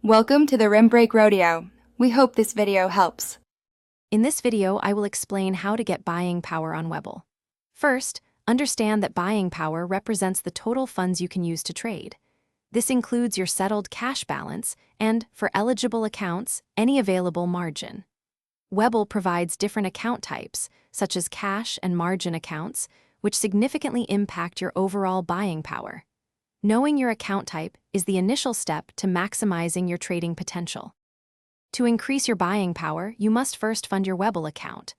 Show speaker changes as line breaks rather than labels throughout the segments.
Welcome to the Rim Break Rodeo. We hope this video helps.
In this video, I will explain how to get buying power on Webull. First, understand that buying power represents the total funds you can use to trade. This includes your settled cash balance and, for eligible accounts, any available margin. Webull provides different account types, such as cash and margin accounts, which significantly impact your overall buying power. Knowing your account type is the initial step to maximizing your trading potential. To increase your buying power, you must first fund your Webull account.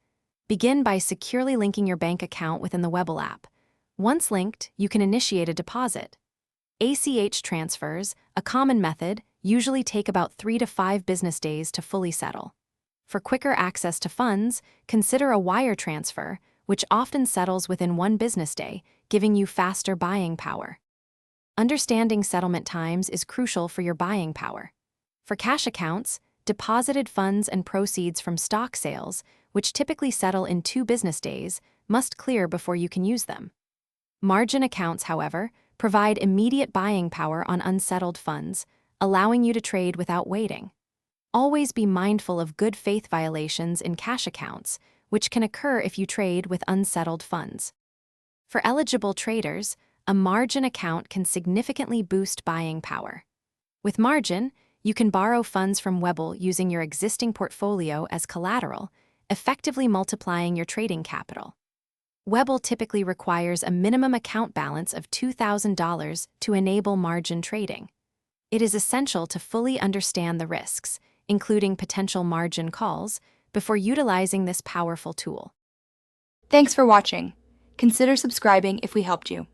Begin by securely linking your bank account within the Webull app. Once linked, you can initiate a deposit. ACH transfers, a common method, usually take about 3 to 5 business days to fully settle. For quicker access to funds, consider a wire transfer, which often settles within 1 business day, giving you faster buying power. Understanding settlement times is crucial for your buying power. For cash accounts, deposited funds and proceeds from stock sales, which typically settle in 2 business days, must clear before you can use them. Margin accounts, however, provide immediate buying power on unsettled funds, allowing you to trade without waiting. Always be mindful of good faith violations in cash accounts, which can occur if you trade with unsettled funds. For eligible traders, a margin account can significantly boost buying power. With margin, you can borrow funds from Webull using your existing portfolio as collateral, effectively multiplying your trading capital. Webull typically requires a minimum account balance of $2,000 to enable margin trading. It is essential to fully understand the risks, including potential margin calls, before utilizing this powerful tool.
Thanks for watching. Consider subscribing if we helped you.